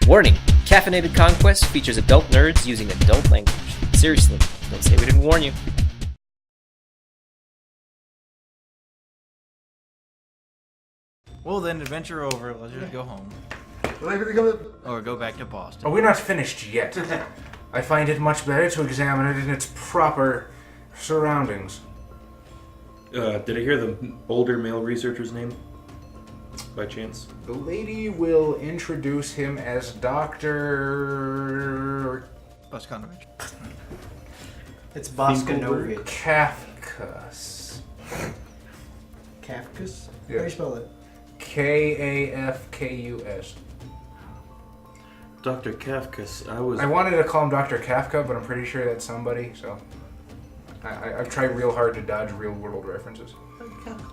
Warning! Caffeinated Conquest features adult nerds using adult language. Seriously, don't say we didn't warn you. Well then, adventure over. Let's just go home. Or go back to Boston. Oh, we're not finished yet. I find it much better to examine it in its proper surroundings. Did I hear the older male researcher's name? By chance? The lady will introduce him as Dr. Boskanovich. It's Boskanovich. Kafkas. Kafkas? Yeah. How do you spell it? Kafkus. Dr. Kafkas, I wanted to call him Dr. Kafka, but I'm pretty sure that's somebody, so... I've tried real hard to dodge real-world references.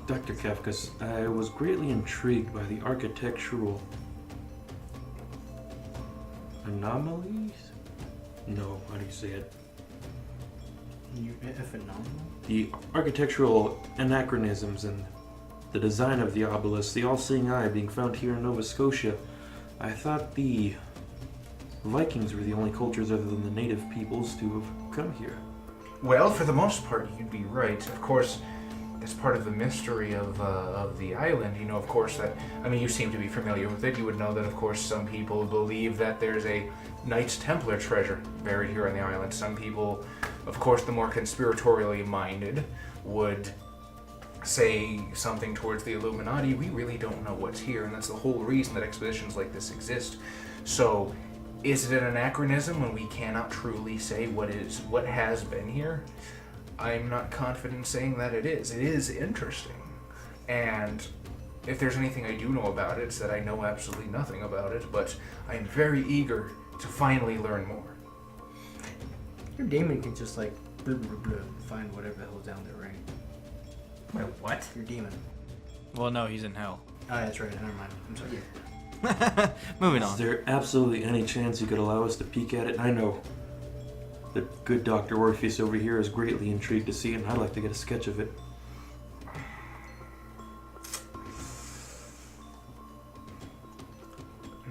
Dr. Kafkas, I was greatly intrigued by the architectural... anomalies? No, how do you say it? Phenomenal? The architectural anachronisms and the design of the obelisk, the all-seeing eye being found here in Nova Scotia. I thought the Vikings were the only cultures other than the native peoples to have come here. Well, for the most part, you'd be right. Of course, as part of the mystery of the island, you know, of course, that... I mean, you seem to be familiar with it. You would know that, of course, some people believe that there's a Knights Templar treasure buried here on the island. Some people, of course, the more conspiratorially minded, would say something towards the Illuminati. We really don't know what's here, and that's the whole reason that expeditions like this exist. So... is it an anachronism when we cannot truly say what has been here? I'm not confident in saying that it is. It is interesting. And if there's anything I do know about it, it's that I know absolutely nothing about it, but I'm very eager to finally learn more. Your demon can just like find whatever the hell's down there, right? Wait, what? Your demon. Well, no, he's in hell. Oh, that's right. Never mind. I'm sorry. Moving Is on. there absolutely any chance you could allow us to peek at it? I know the good Dr. Orpheus over here is greatly intrigued to see it, and I'd like to get a sketch of it.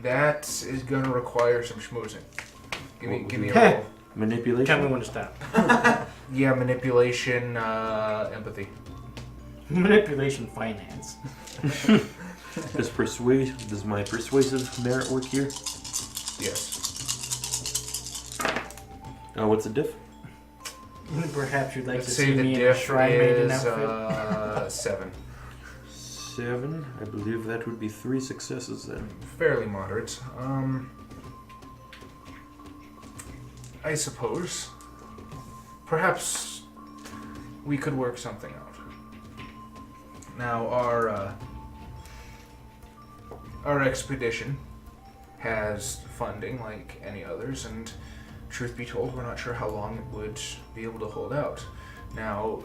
That is gonna require some schmoozing. Give me a roll. Manipulation? Tell me when to stop. Yeah, manipulation, empathy. Manipulation finance. Does my persuasive merit work here? Yes. What's the diff? Perhaps you'd like Let's to say see the me in a diff shrine maiden is outfit. 7. 7. I believe that would be 3 successes then. Fairly moderate. I suppose. Perhaps we could work something out. Now, our expedition has funding like any others, and truth be told, we're not sure how long it would be able to hold out. Now,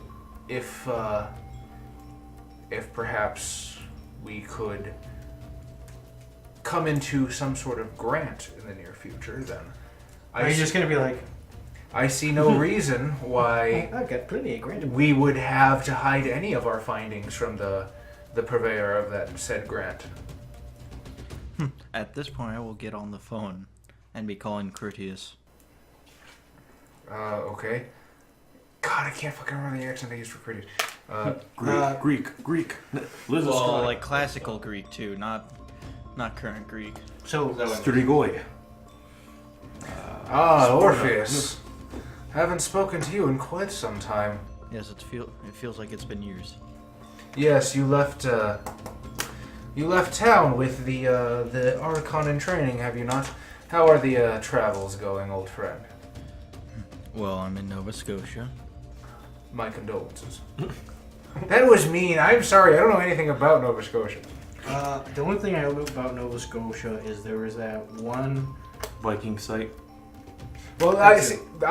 if perhaps we could come into some sort of grant in the near future, then Are you just gonna be like, I see no reason why I've got plenty of grant. we would have to hide any of our findings from the purveyor of that said grant. At this point, I will get on the phone and be calling Critias. Okay. God, I can't fucking remember the accent I used for pretty. Greek. Liz is Well, Scott. like classical Greek too, not current Greek. So, Strigoi. Orpheus. Haven't spoken to you in quite some time. Yes, it feels like it's been years. Yes, you left town with the Archon in training, have you not? How are the travels going, old friend? Well, I'm in Nova Scotia. My condolences. That was mean. I'm sorry. I don't know anything about Nova Scotia. the only thing I know about Nova Scotia is there was that one. Viking site. Well, I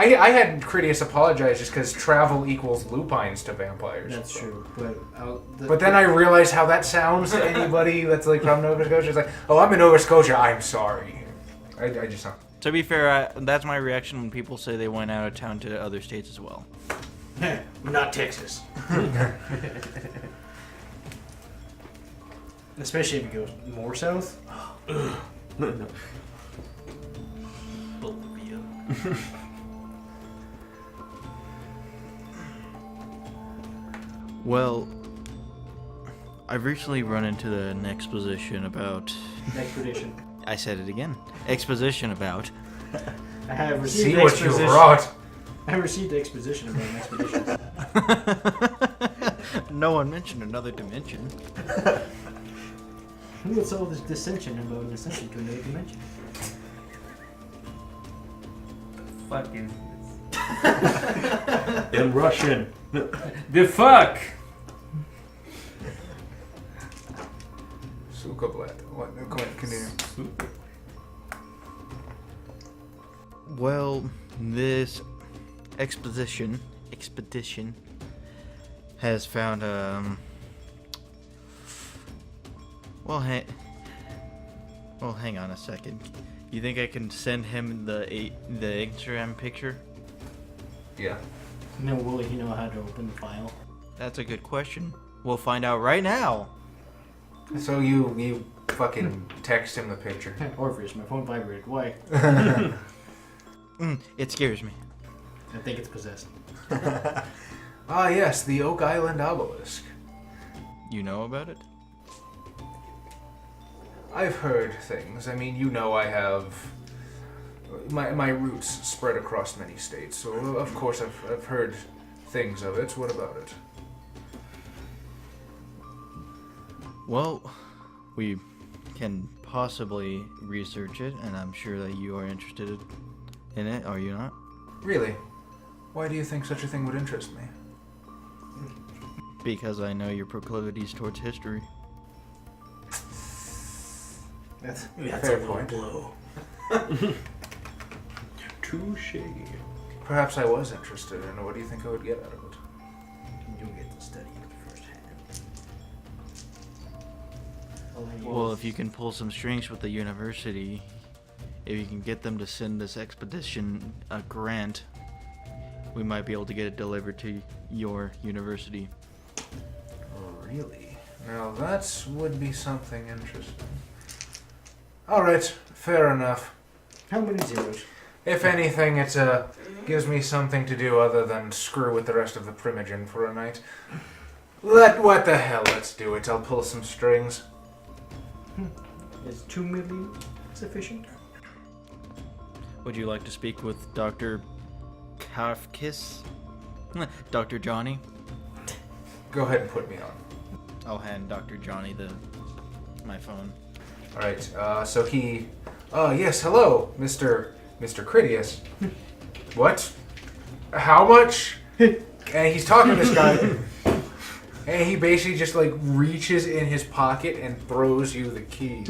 had Critias apologize just because travel equals lupines to vampires. That's true, But then I realized how that sounds to anybody that's like from Nova Scotia. It's like, oh, I'm in Nova Scotia. I'm sorry. I just don't. To be fair, that's my reaction when people say they went out of town to other states as well. Not Texas. Especially if it goes more south. No. Well, I've recently run into an exposition about... Expedition. I said it again. Exposition about... I have received See what you exposition. brought. I received exposition about an expedition. No one mentioned another dimension. What's all this dissension about an ascension to another dimension? Fucking. In Russian. The fuck? Suka bled. What? Go ahead, continue. Well, this expedition has found well, hang on a second. You think I can send him the Instagram picture? Yeah. No, will he know how to open the file? That's a good question. We'll find out right now. So you fucking text him the picture. Orpheus, my phone vibrated. Why? It scares me. I think it's possessed. Ah, yes, the Oak Island Obelisk. You know about it? I've heard things. I mean, you know I have... My roots spread across many states, so of course I've heard things of it. What about it? Well, we can possibly research it, and I'm sure that you are interested in it, are you not? Really? Why do you think such a thing would interest me? Because I know your proclivities towards history. That's Fair point. blow. Touche. Perhaps I was interested in it. What do you think I would get out of it? You'll get to study it firsthand. Well, if you can pull some strings with the university, if you can get them to send this expedition a grant, we might be able to get it delivered to your university. Oh, really? Now that would be something interesting. Alright, fair enough. How many zeros? If anything, it gives me something to do other than screw with the rest of the Primogen for a night. What the hell, let's do it. I'll pull some strings. Is 2 million sufficient? Would you like to speak with Dr. Kafkis? Dr. Johnny? Go ahead and put me on. I'll hand Dr. Johnny my phone. Alright, so he... yes, hello, Mr. Critias. What? How much? And he's talking to this guy, and he basically just, like, reaches in his pocket and throws you the key.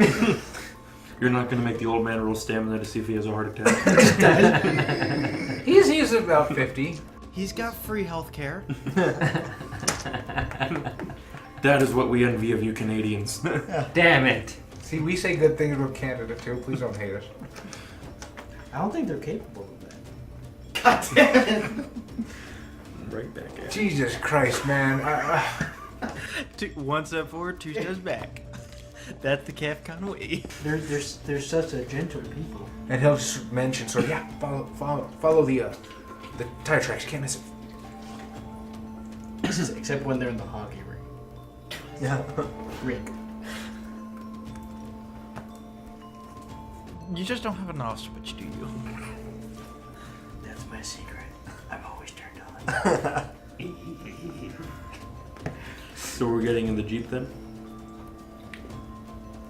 You're not going to make the old man roll stamina to see if he has a heart attack? He's about 50. He's got free health care. That is what we envy of you Canadians. Damn it. See, we say good things about Canada, too. Please don't hate us. I don't think they're capable of that. God damn it! Right back at you. Jesus Christ, man. One step forward, two steps back. That's the Kafkan way. They're such a gentle people. And he'll just mention, so yeah, follow the tire tracks. Can't miss it. Except when they're in the hockey ring. Yeah. Rink. You just don't have an off switch, do you? That's my secret. I'm always turned on. So we're getting in the Jeep then?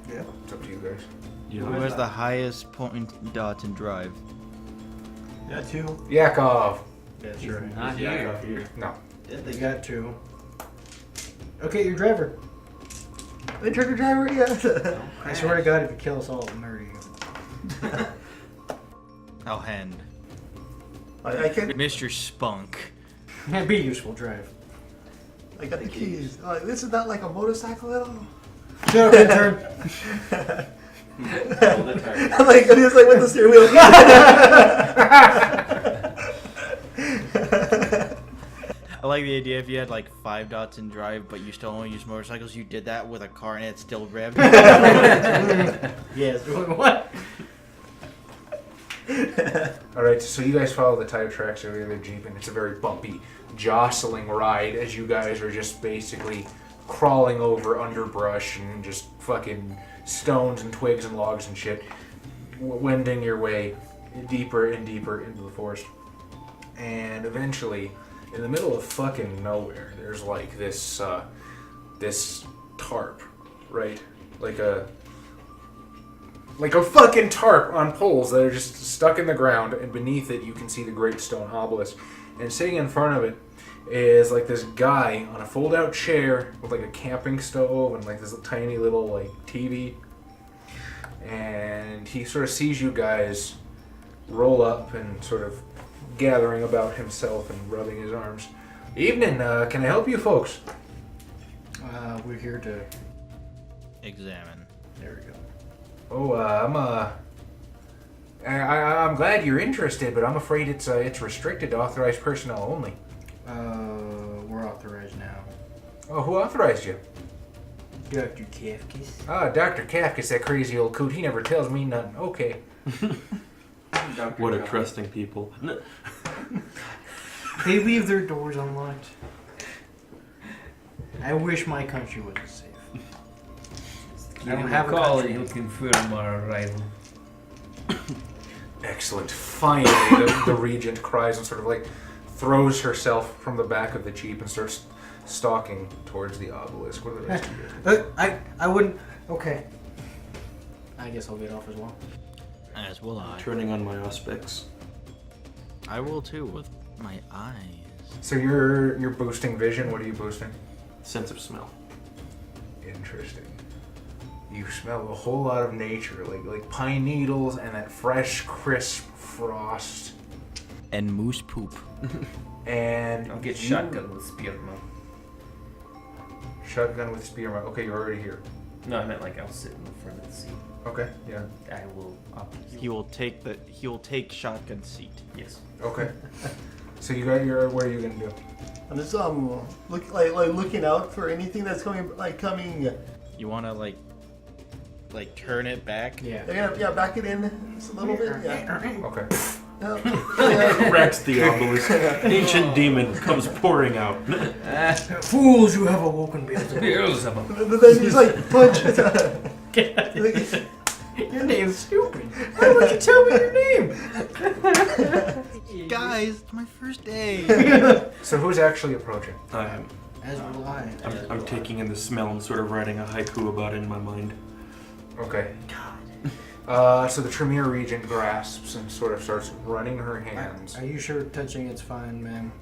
Yeah, it's up to you guys. Who has the highest point dots in drive? Got 2. Yakov. That's right. Not here. No. They got 2. Okay, your driver. The trucker driver, yeah. I swear to God, if you kill us all, I'll murder you. I'll hand. I can't. Mr. Spunk. Be useful, drive. I got the keys. This is not like a motorcycle at all. Shut up, intern. I'm like, it is like with the steering wheel. I like the idea if you had like 5 dots in drive, but you still only use motorcycles, you did that with a car and it's still revved. Yes, doing what? Alright, so you guys follow the tire tracks over the Jeep, and it's a very bumpy, jostling ride as you guys are just basically crawling over underbrush and just fucking stones and twigs and logs and shit, wending your way deeper and deeper into the forest. And eventually, in the middle of fucking nowhere, there's like this tarp, right? Like a fucking tarp on poles that are just stuck in the ground, and beneath it you can see the great stone obelisk. And sitting in front of it is like this guy on a fold-out chair with like a camping stove and like this tiny little like TV. And he sort of sees you guys roll up and sort of gathering about himself and rubbing his arms. Evening, can I help you folks? We're here to... Examine. There we go. Oh, I'm glad you're interested, but I'm afraid it's restricted to authorized personnel only. We're authorized now. Oh, who authorized you? Dr. Kafkas. Ah, Dr. Kafkas, that crazy old coot. He never tells me nothing. Okay. What a trusting people. They leave their doors unlocked. I wish my country wasn't safe. I don't have a call country. and he'll confirm our arrival. Excellent. Finally, the regent cries and sort of like throws herself from the back of the Jeep and starts stalking towards the obelisk. What are the rest of you? I wouldn't... Okay. I guess I'll get off as well. As will I. Turning on my auspex. I will too with my eyes. So you're boosting vision. What are you boosting? Sense of smell. Interesting. You smell a whole lot of nature, like pine needles and that fresh, crisp frost. And moose poop. And I'll get you- shotgun with spearman. Shotgun with spearman. Okay, you're already here. No, I meant like I'll sit in the front of the seat. Okay, yeah. I will. He will take shotgun seat. Yes. Okay. So you got your. What are you gonna do? I'm just looking out for anything that's coming. You wanna like turn it back? Yeah. Yeah, back it in just a little bit. Yeah. Okay. Cracks the obelisk. Ancient demon comes pouring out. Fools, you have awoken Beelzebub. Beelzebub. But then he's like punch. Your name's stupid. Why would you tell me your name? Guys, it's my first day. So who's actually approaching? As will I. I'm taking in the smell and sort of writing a haiku about it in my mind. Okay. So the Tremere Regent grasps and sort of starts running her hands. Are you sure touching it's fine, ma'am?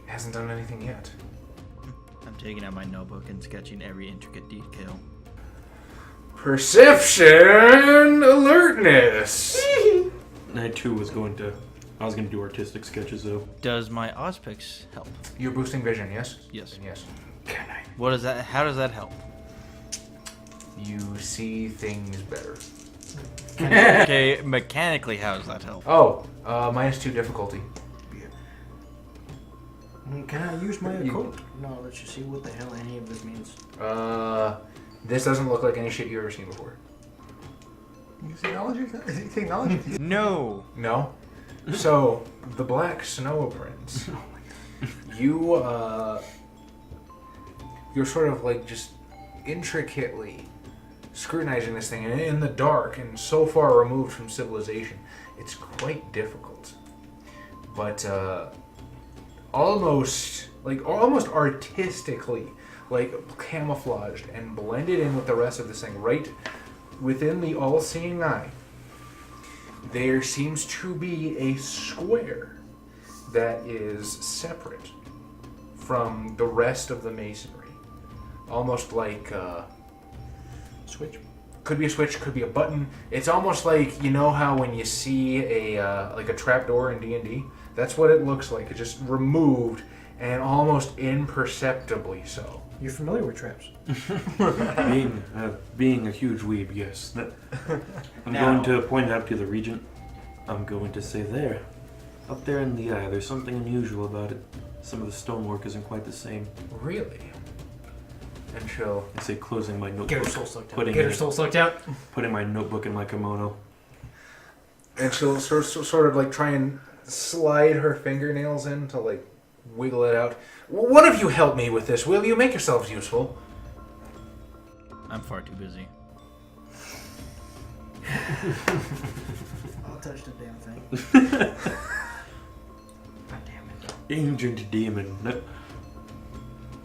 Hasn't done anything yet. I'm taking out my notebook and sketching every intricate detail. Perception alertness. I too was going to do artistic sketches though. Does my auspex help? You're boosting vision, yes? Yes. Then yes. What is that? How does that help? You see things better. Okay, mechanically, how does that help? Oh, -2 difficulty. Can I use my You- occult knowledge to see what the hell any of this means? This doesn't look like any shit you've ever seen before. You technology? No. No? So, the Black Snow Prince. You're sort of like just intricately scrutinizing this thing, and in the dark and so far removed from civilization, it's quite difficult. But almost artistically, like camouflaged and blended in with the rest of this thing, right within the all-seeing eye, there seems to be a square that is separate from the rest of the masonry. Almost like Switch? could be a switch, could be a button. It's almost like, you know how when you see a like a trapdoor in D&D? That's what it looks like. It's just removed and almost imperceptibly so. You're familiar with traps? Being a huge weeb, yes. I'm Now- going to point out to the regent. I'm going to say there, up there in the eye, there's something unusual about it. Some of the stonework isn't quite the same. Really? And she'll... I say, closing my notebook. Get her soul sucked out. Putting Get her it- soul sucked out. Putting my notebook in my kimono. And she'll sort of like try and slide her fingernails in to like wiggle it out. One of you help me with this, will you? Make yourselves useful. I'm far too busy. I'll touch the damn thing. God damn it. Ancient demon.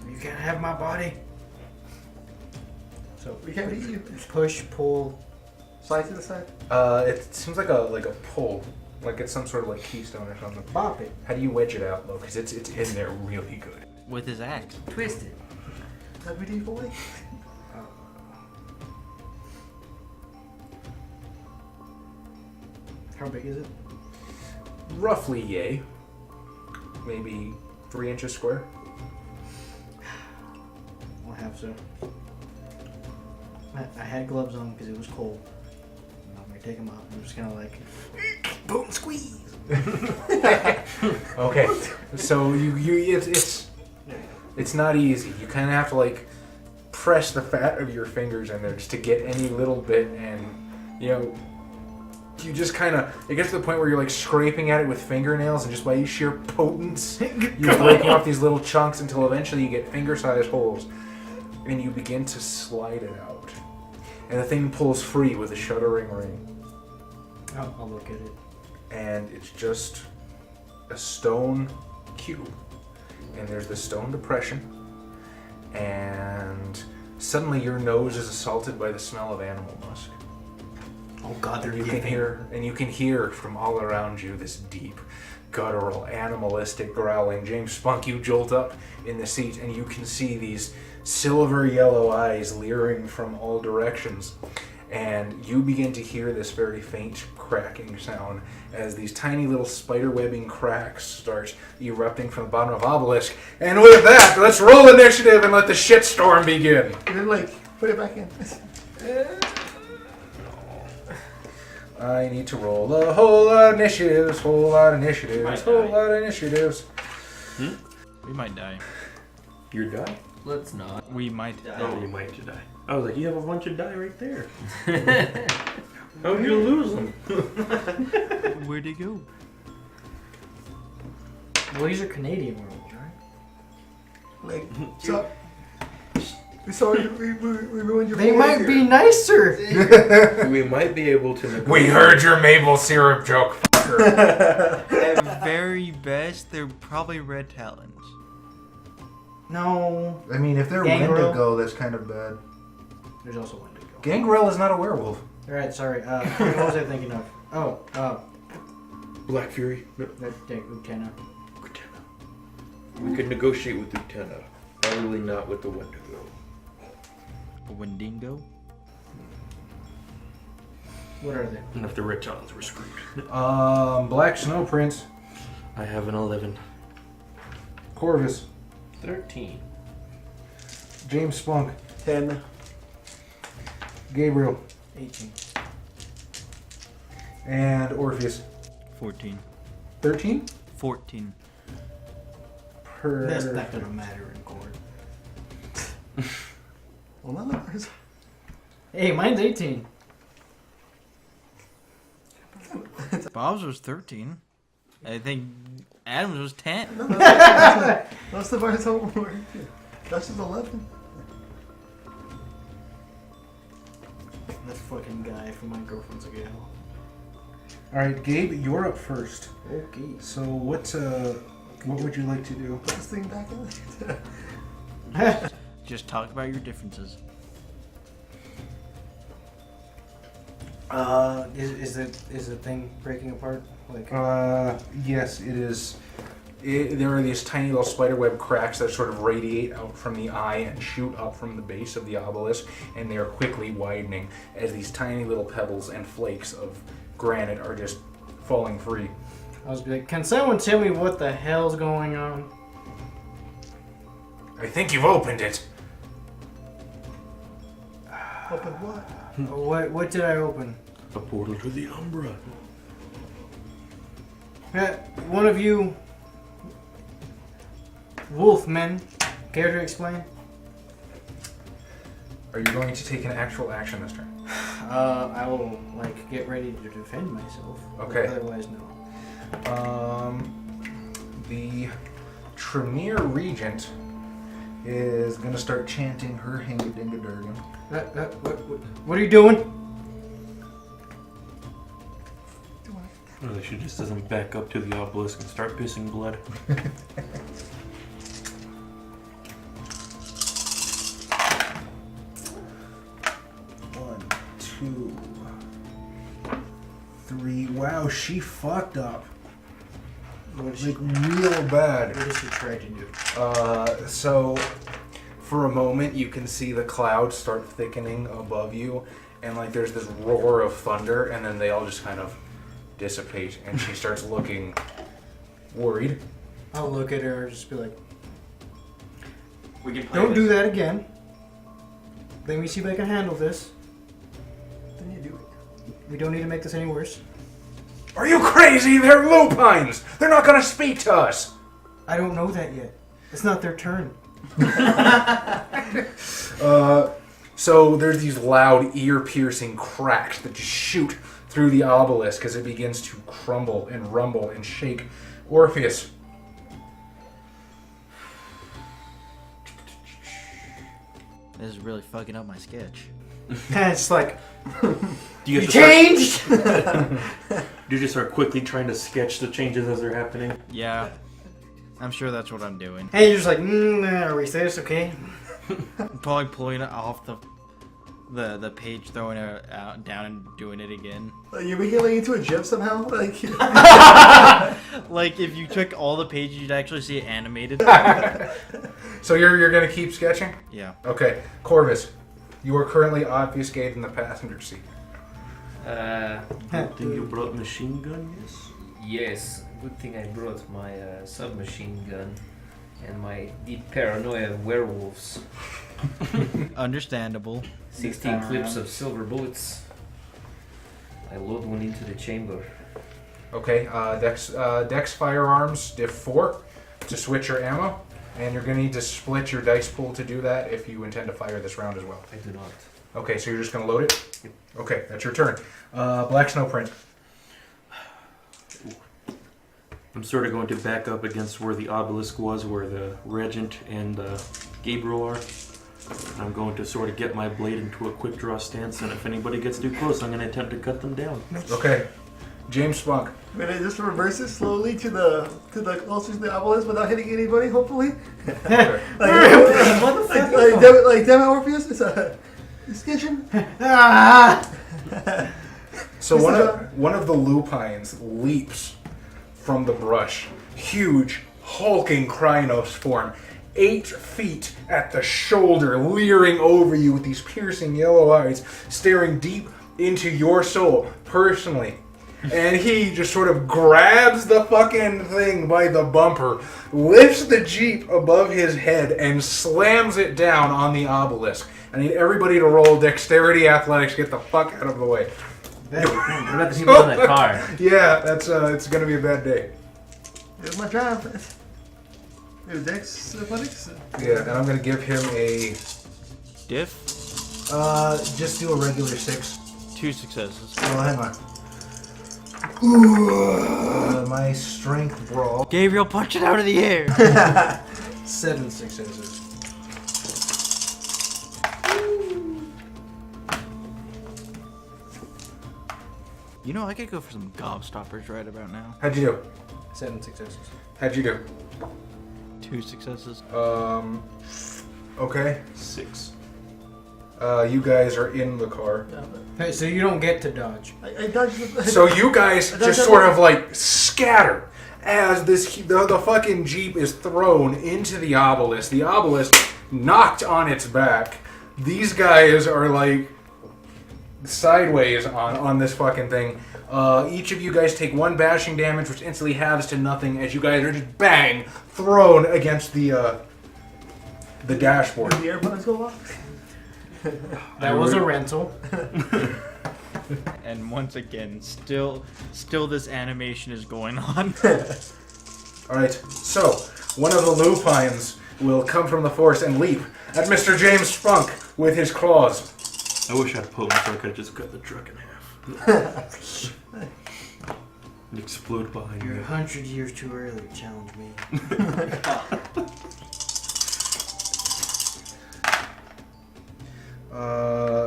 You can't have my body. So We can't beat you. push, pull. Side to the side. It seems like a pull, like it's some sort of like keystone or something. Bop it. How do you wedge it out, though? Because it's in there really good. With his axe. Twist it. That medieval way. How big is it? Roughly, yay. Maybe 3 inches square. I'll have so. I had gloves on because it was cold. I'm gonna take them off. I'm just gonna like boom squeeze. Okay, so it's not easy. You kind of have to like press the fat of your fingers in there just to get any little bit, and you know, you just kind of it gets to the point where you're like scraping at it with fingernails, and just by sheer potence, you're breaking off these little chunks until eventually you get finger-sized holes, and you begin to slide it out, and the thing pulls free with a shuddering ring. I'll look at it. And it's just a stone cube. And there's the stone depression. And suddenly your nose is assaulted by the smell of animal musk. Oh God, And you can hear from all around you this deep, guttural, animalistic growling. James Spunk, you jolt up in the seat, and you can see these silver yellow eyes leering from all directions. And you begin to hear this very faint cracking sound as these tiny little spider-webbing cracks start erupting from the bottom of Obelisk. And with that, let's roll initiative and let the shitstorm begin. And then like put it back in. I need to roll a whole lot of initiatives, whole lot of initiatives. We might die. Your die? Let's not. We might Oh, you might die. I was like, you have a bunch of die right there. How'd you lose them? Where'd he go? Well, these are Canadian worlds, right? Like so. Sorry, we ruined your. They board might here. be nicer. We might be able to negotiate. We heard your maple syrup joke, fucker. At very best, they're probably red talons. No. I mean, if they're Gangrel. Wendigo, that's kind of bad. There's also one to go. Gangrel is not a werewolf. Alright, sorry. What was I thinking of? Oh, Black Fury. No. Utena. We could negotiate with Utena. Probably not with the Wendigo. A Wendigo? What are they? And if the red talons were screwed. Black Snow Prince, I have an 11. Corvus, 13. James Spunk, 10. Gabriel, 18. and Orpheus. 14. 13? 14. That's not gonna matter in court. Well, none of ours. Hey, mine's 18. Bob's was 13. I think Adam's was 10. Most of ours homework. That's just 11. That fucking guy from my girlfriend's again. Alright, Gabe, you're up first. Okay. So what would you like to do? Put this thing back in. Just talk about your differences. Is the thing breaking apart? Like Yes, it is. There are these tiny little spiderweb cracks that sort of radiate out from the eye and shoot up from the base of the obelisk, and they are quickly widening as these tiny little pebbles and flakes of granite are just falling free. I was like, can someone tell me what the hell's going on? I think you've opened it. Open what? What did I open? A portal to the Umbra. One of you wolfmen care to explain? Are you going to take an actual action this turn? I will like get ready to defend myself. Okay. Otherwise, no. The Tremere Regent is gonna start chanting her Hangedingadurgan. What are you doing? Really, she just doesn't back up to the obelisk and start pissing blood. 1, 2, 3. Wow, she fucked up. Like real bad. What does she try to do? So for a moment you can see the clouds start thickening above you, and like there's this roar of thunder, and then they all just kind of dissipate, and she starts looking worried. I'll look at her and just be like, We can play don't do that again. Let me see if I can handle this. Then you do it. We don't need to make this any worse. Are you crazy? They're lupines! They're not gonna speak to us! I don't know that yet. It's not their turn. So there's these loud, ear-piercing cracks that just shoot through the obelisk as it begins to crumble and rumble and shake. Orpheus. This is really fucking up my sketch. It's like, Do you have to changed! Start, do you just start quickly trying to sketch the changes as they're happening? Yeah. I'm sure that's what I'm doing. And you're just like, erase this, okay? I'm probably pulling it off the page, throwing it out down and doing it again. Like, you're making it into a GIF somehow? Like, Like if you took all the pages, you'd actually see it animated. So you're gonna keep sketching? Yeah. Okay. Corvus, you are currently obfuscated in the passenger seat. Good thing you brought machine gun, yes? Yes, good thing I brought my submachine gun and my deep paranoia of werewolves. Understandable. 16 clips of silver bullets. I load one into the chamber. Okay, Dex Firearms, diff 4 to switch your ammo, and you're going to need to split your dice pool to do that if you intend to fire this round as well. I do not. Okay, so you're just going to load it? Yep. Okay, that's your turn. Black Snow Print. I'm sort of going to back up against where the obelisk was, where the Regent and Gabriel are. And I'm going to sort of get my blade into a quick draw stance, and if anybody gets too close, I'm going to attempt to cut them down. Okay, James Spunk. when I just reverse it slowly to the closest to the obelisk without hitting anybody, hopefully. Okay. like damn it, Orpheus, it's a sketching. So one of the lupines leaps from the brush. Huge, hulking Krynos form. 8 feet at the shoulder, leering over you with these piercing yellow eyes, staring deep into your soul, personally. And he just sort of grabs the fucking thing by the bumper, lifts the Jeep above his head, and slams it down on the obelisk. I need everybody to roll dexterity athletics, get the fuck out of the way. What about the people in that car? Yeah, that's it's gonna be a bad day. It was my job. It was Dex Athletics. Yeah, and I'm gonna give him a Diff? just do a regular 6. 2 successes. Oh, hang on. Ooh, my strength brawl. Gabriel, punch it out of the air! 7 successes. You know, I could go for some gobstoppers right about now. How'd you do? 7 successes. How'd you do? 2 successes. Okay. 6. You guys are in the car. Hey, so you don't get to dodge. I dodged the... So you guys just sort of like scatter as the fucking Jeep is thrown into the obelisk. The obelisk knocked on its back. These guys are like sideways on this fucking thing. Each of you guys take 1 bashing damage, which instantly halves to nothing as you guys are just bang thrown against the dashboard. The AirPods go off. That was a rental. And once again, still this animation is going on. Alright, so one of the lupines will come from the forest and leap at Mr. James Spunk with his claws. I wish I had potent so I could have just cut the truck in half. And explode behind You're me. 100 years too early to challenge me.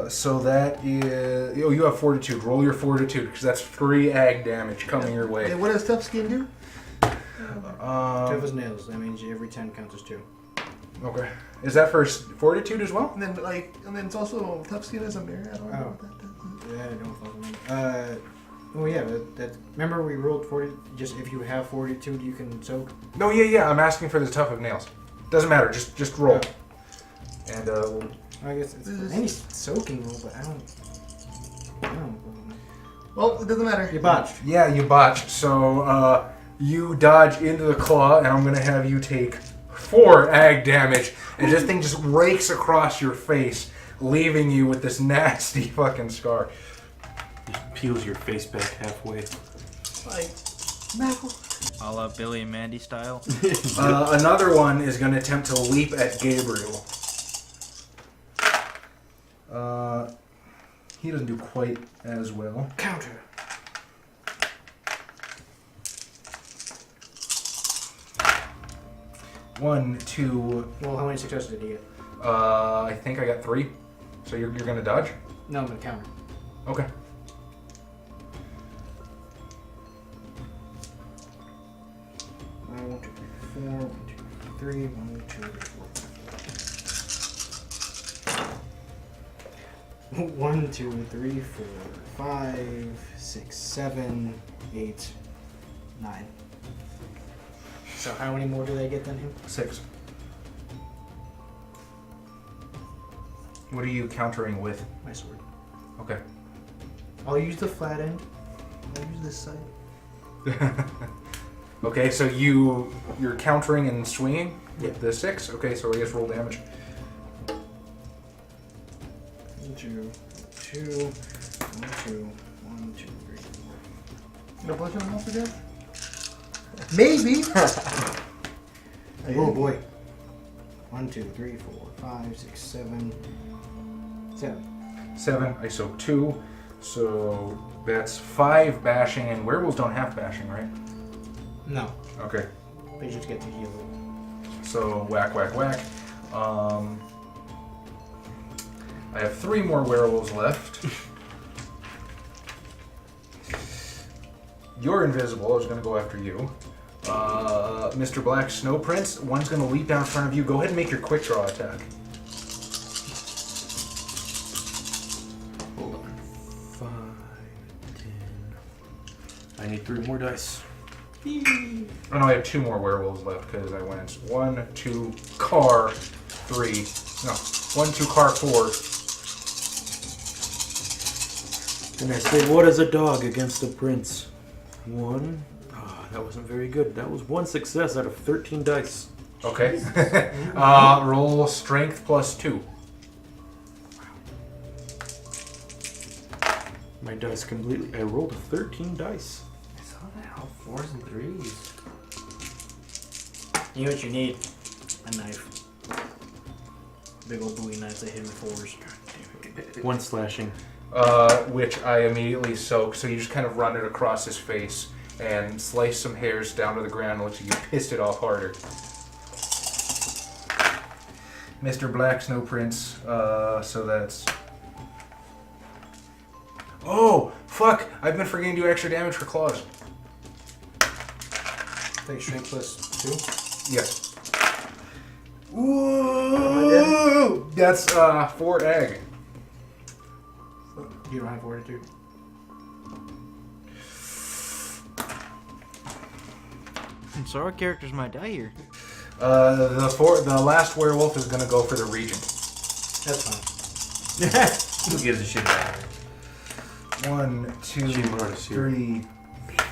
So that is... Oh, you have fortitude. Roll your fortitude, because that's 3 ag damage coming your way. And what does tough skin do? Tough as nails. That means every 10 counts as 2. Okay. Is that for fortitude as well? And then it's also tough skin as a mirror. I don't know what that does. Yeah, I don't fucking know. Oh yeah, that. Remember we rolled 40. Just if you have fortitude, you can soak. No, yeah. I'm asking for the tough of nails. Doesn't matter. Just roll. And we'll... I guess it's any soaking roll, but I don't. Well, it doesn't matter. You botched. Yeah, you botch. So you dodge into the claw, and I'm gonna have you take 4 ag damage, and this thing just rakes across your face, leaving you with this nasty fucking scar. Just peels your face back halfway. Like, no. A la Billy and Mandy style. Another one is gonna attempt to leap at Gabriel. He doesn't do quite as well. Counter. One, two. Well, how many successes did he get? I think I got 3. So you're gonna dodge? No, I'm gonna counter. Okay. One, two, three, 4. 1, 2, 3. 1, 2, 3, 4. 1, 2, 3, 4, 5, 6, 7, 8, 9. So how many more do they get than him? 6. What are you countering with? My sword. Okay. I'll use the flat end. I'll use this side. Okay, so you're countering and swinging with Yeah. the 6. Okay, so I guess roll damage. 1, 2, 2, 1, 2, 1, 2, 3, 4. No punch on the house again? Maybe. Oh boy. 1, 2, 3, 4, 5, 6, 7, 7. 7. I soak 2. So that's 5 bashing, and werewolves don't have bashing, right? No. Okay. They just get to heal it. So whack, whack, whack. I have 3 more werewolves left. You're invisible. I was going to go after you. Mr. Black Snow Prince, one's going to leap down in front of you. Go ahead and make your quick draw attack. Hold on. 5, 10. I need 3 more dice. Oh no, I have 2 more werewolves left because I went 1, 2, car, 3. No, 1, 2, car, 4. And I say, what is a dog against a prince? 1. Oh, that wasn't very good. That was 1 success out of 13 dice. Okay. Roll strength plus 2. My dice completely. I rolled 13 dice. I saw that. All 4s and 3s. You know what you need? A knife. Big old Bowie knife that hit in 4s. 1 slashing. Which I immediately soak, so you just kind of run it across his face and slice some hairs down to the ground, which you pissed it off harder. Mr. Black Snow Prince, so that's... Oh, fuck! I've been forgetting to do extra damage for claws. Take strength plus 2. Yes. Ooh! That's 4 egg. You don't have fortitude. So our characters might die here. The last werewolf is gonna go for the regent. That's fine. Who gives a shit about it? 1, 2, She brought us here. 3,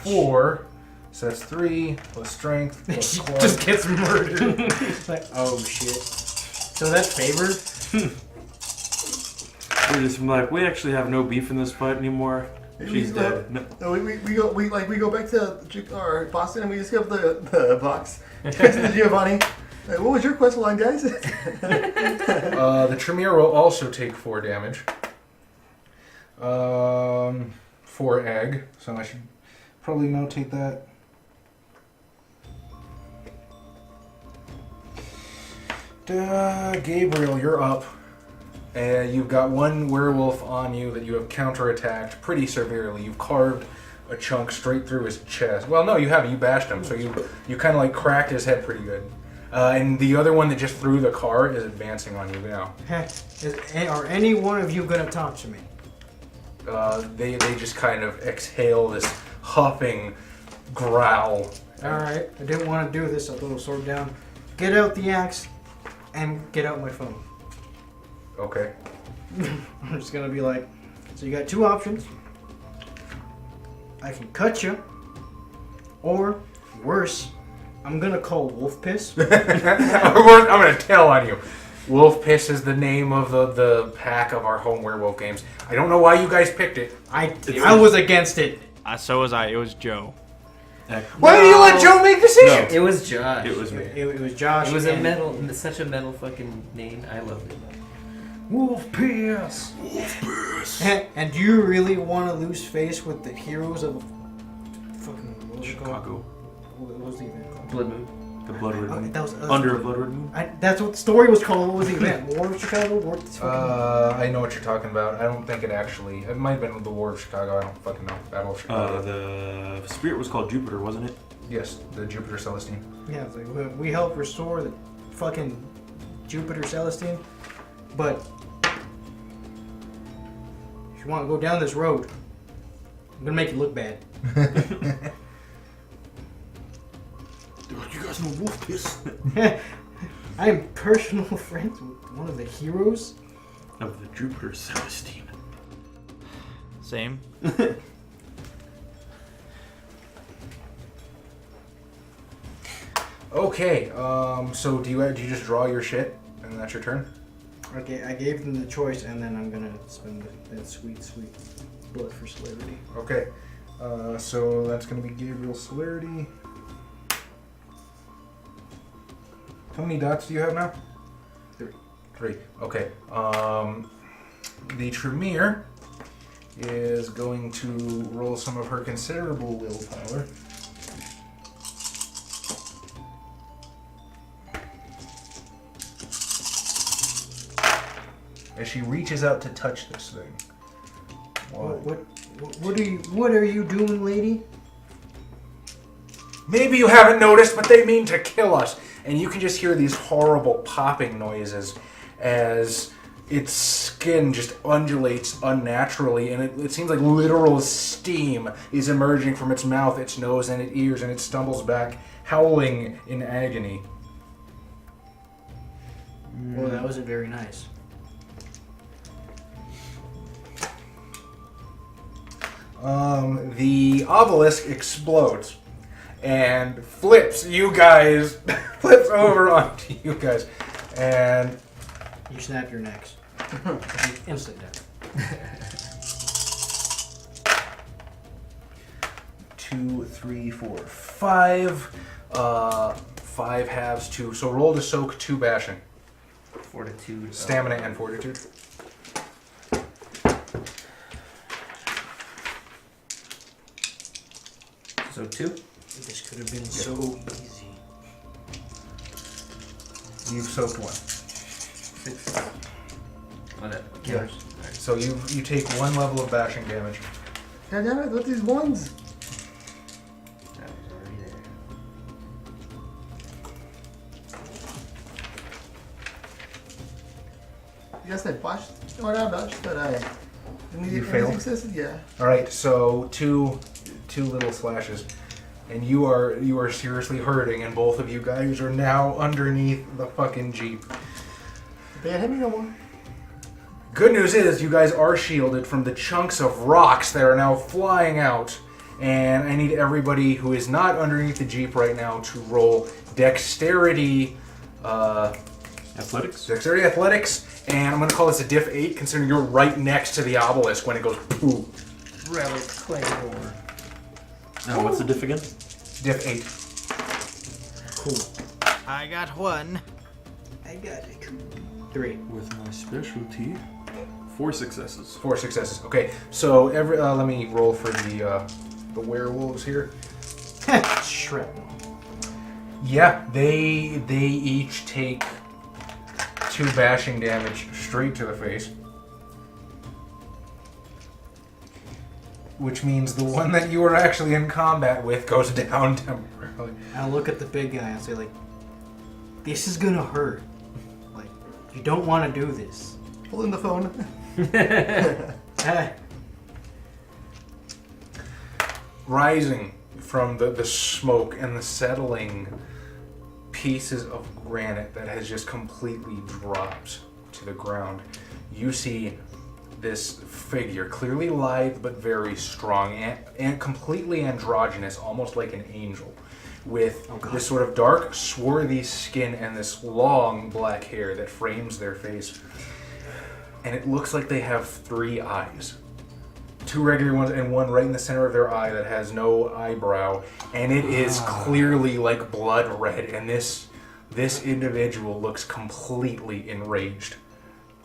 4. So that's 3 plus strength plus She claws. just gets murdered. It's like, oh shit. So that's favored? We're just like, we actually have no beef in this fight anymore. She's dead. No. No, we go back to our Boston and we just have the box. Text to Giovanni. Like, what was your quest line, guys? The Tremere will also take 4 damage. For egg, so I should probably notate that. Gabriel, you're up. And you've got one werewolf on you that you have counterattacked pretty severely. You've carved a chunk straight through his chest. Well, no, you haven't. You bashed him, so you kind of like cracked his head pretty good. And the other one that just threw the car is advancing on you now. Are any one of you gonna talk to me? They just kind of exhale this huffing growl. Alright, I didn't want to do this. I'll throw the sword down. Get out the axe and get out my phone. Okay. I'm just gonna be like, so you got two options. I can cut you, or worse, I'm gonna call Wolf Piss. I'm gonna tell on you. Wolf Piss is the name of the pack of our home werewolf games. I don't know why you guys picked it. I was against it. So was I. It was Joe. Why do you let Joe make decisions? It was Josh. It was me. It was Josh. It was such a metal fucking name. I loved it. Wolf Piss. And do you really want to lose face with the heroes of fucking what was it called? Chicago. What was the event called? Blood Moon. The Blood Red Moon. That was Under a Blood Red Moon? that's what the story was called. What was the event? War of Chicago? War of I know what you're talking about. I don't think it actually... It might have been the War of Chicago. I don't fucking know. Battle of Chicago. The spirit was called Jupiter, wasn't it? Yes, the Jupiter Celestine. Yeah, it's like we helped restore the fucking Jupiter Celestine, but if you want to go down this road, I'm gonna make you look bad. You guys know Wolf Piss? I am personal friends with one of the heroes Of the Jupiter Celestine. Same. Okay, so do you just draw your shit and that's your turn? Okay, I gave them the choice, and then I'm gonna spend that sweet bullet for celerity. Okay, so that's going to be Gabriel's celerity. How many dots do you have now? 3. Okay. The Tremere is going to roll some of her considerable willpower. As she reaches out to touch this thing. What are you doing, lady? Maybe you haven't noticed, but they mean to kill us. And you can just hear these horrible popping noises as its skin just undulates unnaturally, and it seems like literal steam is emerging from its mouth, its nose, and its ears, and it stumbles back, howling in agony. Well, that wasn't very nice. The obelisk explodes and flips you guys, flips over onto you guys, and You snap your necks. Instant death. 2, 3, 4, 5. 5 halves 2. So roll to soak 2 bashing. Fortitude. Stamina and fortitude. So 2. This could have been so easy. You've soaked 1. 6. Oh, that counters. Alright. So you take 1 level of bashing damage. God damn it, what these ones? That was already there. You guys said botched? Or not botched, but You failed? Successes? Yeah. Alright, so two little slashes. And you are seriously hurting, and both of you guys are now underneath the fucking Jeep. They can't hit me no more. Good news is you guys are shielded from the chunks of rocks that are now flying out. And I need everybody who is not underneath the Jeep right now to roll dexterity Athletics? Dexterity athletics, and I'm going to call this a diff 8, considering you're right next to the obelisk when it goes poo. Relic Claymore. Now, what's the diff again? Diff 8. Cool. I got 1. I got it. 3. With my specialty, 4 successes. 4 successes. Okay, so let me roll for the werewolves here. Shrapnel. Yeah, they each take 2 bashing damage straight to the face. Which means the one that you were actually in combat with goes down temporarily. I look at the big guy and say, like, this is gonna hurt. Like, you don't want to do this. Pull in the phone. Rising from the smoke and the settling pieces of granite that has just completely dropped to the ground, you see this figure, clearly lithe but very strong and completely androgynous, almost like an angel, with this sort of dark, swarthy skin and this long black hair that frames their face. And it looks like they have 3 eyes. 2 regular ones and one right in the center of their eye that has no eyebrow. And it is clearly like blood red. And this individual looks completely enraged.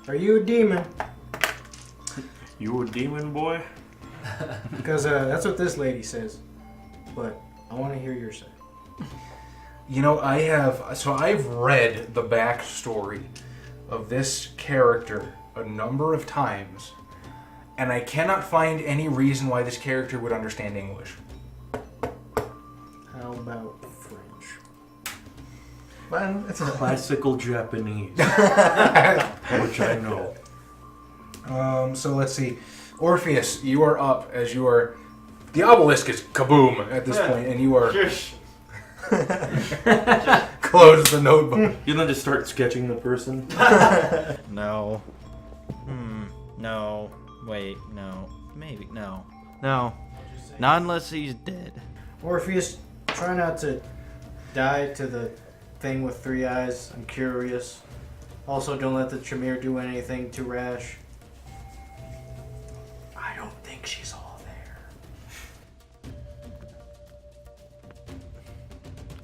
Are you a demon? You a demon, boy? Because that's what this lady says. But I want to hear your side. You know, I've read the backstory of this character a number of times, and I cannot find any reason why this character would understand English. How about French? Man, it's a Classical Japanese. Which I know. So let's see. Orpheus, you are up as you are... The obelisk is kaboom at this point, and you are... Close the notebook. You then just start sketching the person. No. No. Wait, no. Maybe. No. No. Not unless he's dead. Orpheus, try not to die to the thing with 3 eyes. I'm curious. Also, don't let the Tremere do anything too rash. I don't think she's all there.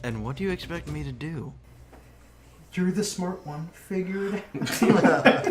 And what do you expect me to do? You're the smart one. Figure it out.